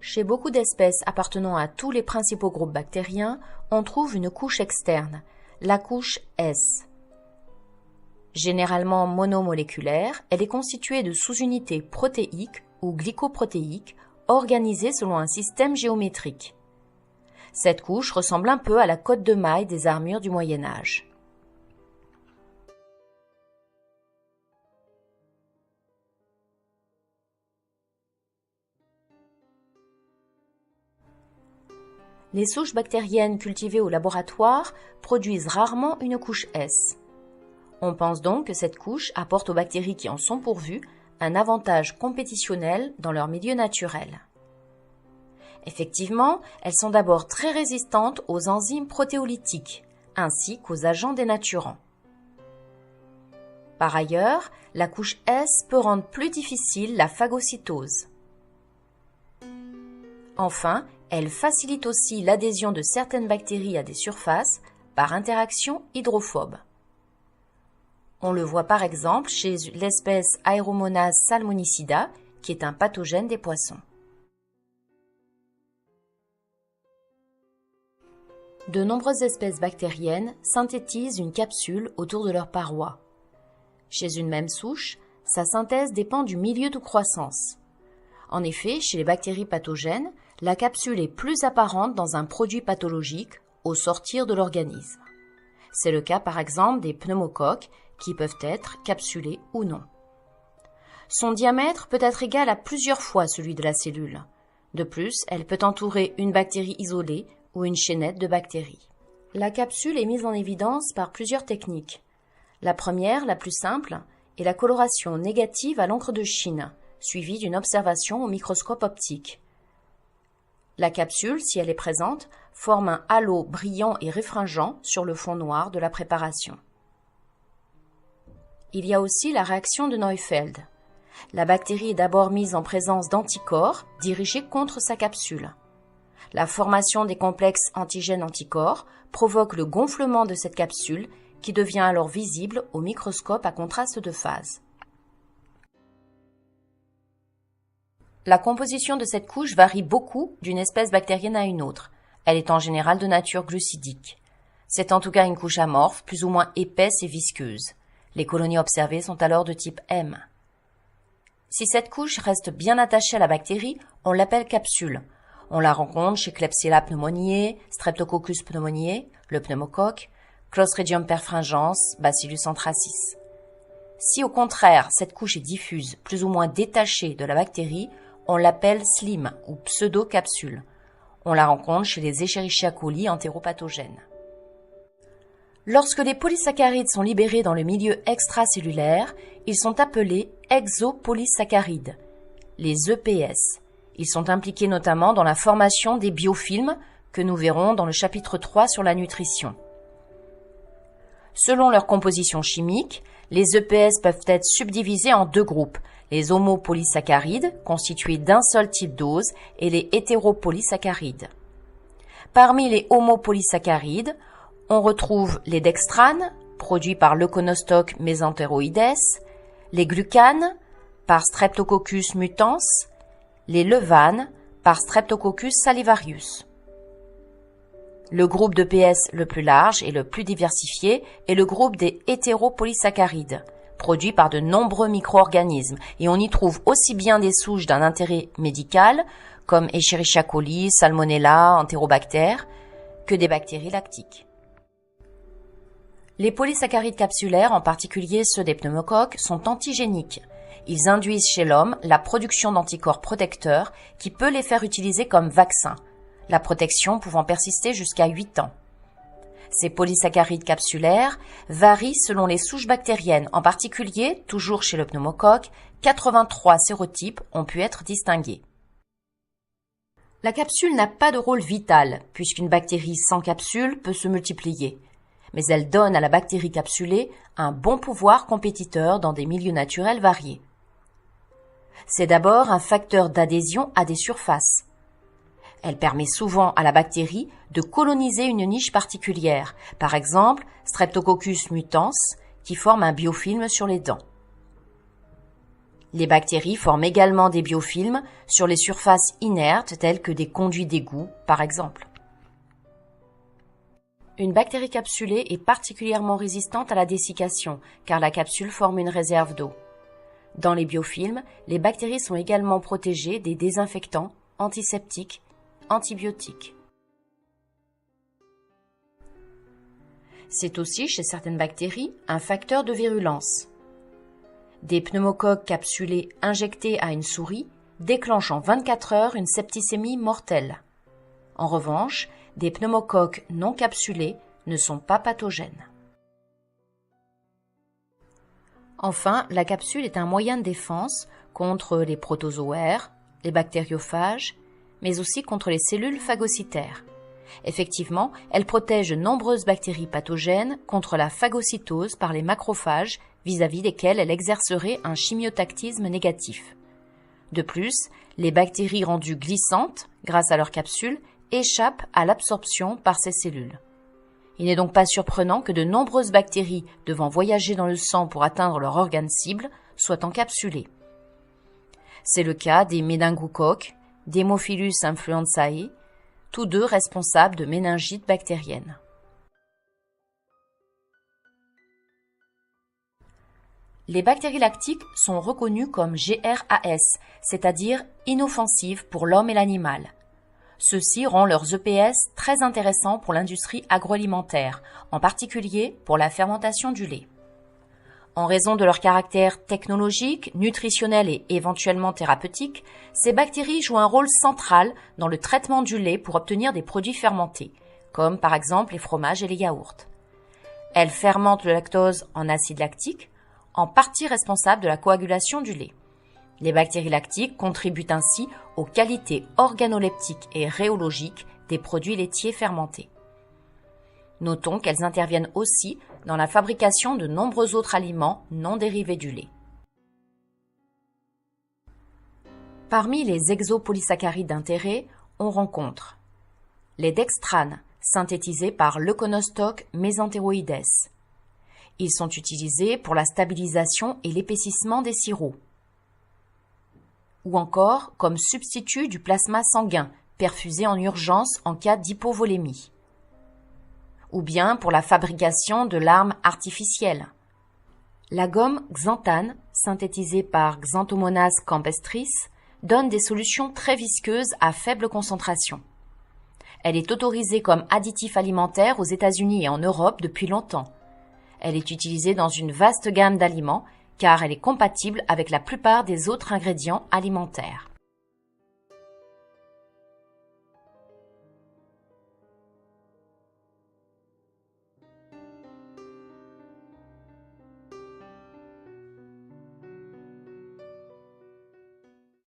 Chez beaucoup d'espèces appartenant à tous les principaux groupes bactériens, on trouve une couche externe, la couche S. Généralement monomoléculaire, elle est constituée de sous-unités protéiques ou glycoprotéiques organisées selon un système géométrique. Cette couche ressemble un peu à la cotte de maille des armures du Moyen Âge. Les souches bactériennes cultivées au laboratoire produisent rarement une couche S. On pense donc que cette couche apporte aux bactéries qui en sont pourvues un avantage compétitionnel dans leur milieu naturel. Effectivement, elles sont d'abord très résistantes aux enzymes protéolytiques, ainsi qu'aux agents dénaturants. Par ailleurs, la couche S peut rendre plus difficile la phagocytose. Enfin, elle facilite aussi l'adhésion de certaines bactéries à des surfaces par interaction hydrophobe. On le voit par exemple chez l'espèce Aeromonas salmonicida, qui est un pathogène des poissons. De nombreuses espèces bactériennes synthétisent une capsule autour de leur paroi. Chez une même souche, sa synthèse dépend du milieu de croissance. En effet, chez les bactéries pathogènes, la capsule est plus apparente dans un produit pathologique au sortir de l'organisme. C'est le cas par exemple des pneumocoques qui peuvent être capsulés ou non. Son diamètre peut être égal à plusieurs fois celui de la cellule. De plus, elle peut entourer une bactérie isolée ou une chaînette de bactéries. La capsule est mise en évidence par plusieurs techniques. La première, la plus simple, est la coloration négative à l'encre de Chine, suivie d'une observation au microscope optique. La capsule, si elle est présente, forme un halo brillant et réfringent sur le fond noir de la préparation. Il y a aussi la réaction de Neufeld. La bactérie est d'abord mise en présence d'anticorps dirigés contre sa capsule. La formation des complexes antigènes-anticorps provoque le gonflement de cette capsule qui devient alors visible au microscope à contraste de phase. La composition de cette couche varie beaucoup d'une espèce bactérienne à une autre. Elle est en général de nature glucidique. C'est en tout cas une couche amorphe, plus ou moins épaisse et visqueuse. Les colonies observées sont alors de type M. Si cette couche reste bien attachée à la bactérie, on l'appelle capsule. On la rencontre chez Klebsiella pneumoniae, Streptococcus pneumoniae, le pneumocoque, Clostridium perfringens, Bacillus anthracis. Si au contraire cette couche est diffuse, plus ou moins détachée de la bactérie, on l'appelle slim ou pseudo-capsule. On la rencontre chez les Escherichia coli entéropathogènes. Lorsque les polysaccharides sont libérés dans le milieu extracellulaire, ils sont appelés exopolysaccharides, les EPS. Ils sont impliqués notamment dans la formation des biofilms que nous verrons dans le chapitre 3 sur la nutrition. Selon leur composition chimique, les EPS peuvent être subdivisés en deux groupes, les homopolysaccharides, constitués d'un seul type d'ose, et les hétéropolysaccharides. Parmi les homopolysaccharides, on retrouve les dextranes, produits par l'Euconostoc mesenteroides, les glucanes, par Streptococcus mutans, les levanes, par Streptococcus salivarius. Le groupe de PS le plus large et le plus diversifié est le groupe des hétéropolysaccharides, produits par de nombreux micro-organismes, et on y trouve aussi bien des souches d'un intérêt médical, comme Escherichia coli, Salmonella, Enterobacter, que des bactéries lactiques. Les polysaccharides capsulaires, en particulier ceux des pneumocoques, sont antigéniques. Ils induisent chez l'homme la production d'anticorps protecteurs qui peut les faire utiliser comme vaccin, la protection pouvant persister jusqu'à 8 ans. Ces polysaccharides capsulaires varient selon les souches bactériennes, en particulier, toujours chez le pneumocoque, 83 sérotypes ont pu être distingués. La capsule n'a pas de rôle vital, puisqu'une bactérie sans capsule peut se multiplier. Mais elle donne à la bactérie capsulée un bon pouvoir compétiteur dans des milieux naturels variés. C'est d'abord un facteur d'adhésion à des surfaces. Elle permet souvent à la bactérie de coloniser une niche particulière, par exemple Streptococcus mutans, qui forme un biofilm sur les dents. Les bactéries forment également des biofilms sur les surfaces inertes telles que des conduits d'égout, par exemple. Une bactérie capsulée est particulièrement résistante à la dessiccation, car la capsule forme une réserve d'eau. Dans les biofilms, les bactéries sont également protégées des désinfectants, antiseptiques, antibiotiques. C'est aussi, chez certaines bactéries, un facteur de virulence. Des pneumocoques capsulés injectés à une souris déclenchent en 24 heures une septicémie mortelle. En revanche, des pneumocoques non capsulés ne sont pas pathogènes. Enfin, la capsule est un moyen de défense contre les protozoaires, les bactériophages, mais aussi contre les cellules phagocytaires. Effectivement, elle protège de nombreuses bactéries pathogènes contre la phagocytose par les macrophages vis-à-vis desquels elle exercerait un chimiotactisme négatif. De plus, les bactéries rendues glissantes, grâce à leur capsule, échappent à l'absorption par ces cellules. Il n'est donc pas surprenant que de nombreuses bactéries devant voyager dans le sang pour atteindre leur organe cible soient encapsulées. C'est le cas des méningocoques, d'Haemophilus influenzae, tous deux responsables de méningite bactérienne. Les bactéries lactiques sont reconnues comme GRAS, c'est-à-dire inoffensives pour l'homme et l'animal. Ceci rend leurs EPS très intéressants pour l'industrie agroalimentaire, en particulier pour la fermentation du lait. En raison de leur caractère technologique, nutritionnel et éventuellement thérapeutique, ces bactéries jouent un rôle central dans le traitement du lait pour obtenir des produits fermentés, comme par exemple les fromages et les yaourts. Elles fermentent le lactose en acide lactique, en partie responsable de la coagulation du lait. Les bactéries lactiques contribuent ainsi aux qualités organoleptiques et rhéologiques des produits laitiers fermentés. Notons qu'elles interviennent aussi dans la fabrication de nombreux autres aliments non dérivés du lait. Parmi les exopolysaccharides d'intérêt, on rencontre les dextranes, synthétisés par l'Euconostoc mesenteroides. Ils sont utilisés pour la stabilisation et l'épaississement des sirops, ou encore comme substitut du plasma sanguin, perfusé en urgence en cas d'hypovolémie, ou bien pour la fabrication de larmes artificielles. La gomme xanthane, synthétisée par Xanthomonas campestris, donne des solutions très visqueuses à faible concentration. Elle est autorisée comme additif alimentaire aux États-Unis et en Europe depuis longtemps. Elle est utilisée dans une vaste gamme d'aliments car elle est compatible avec la plupart des autres ingrédients alimentaires.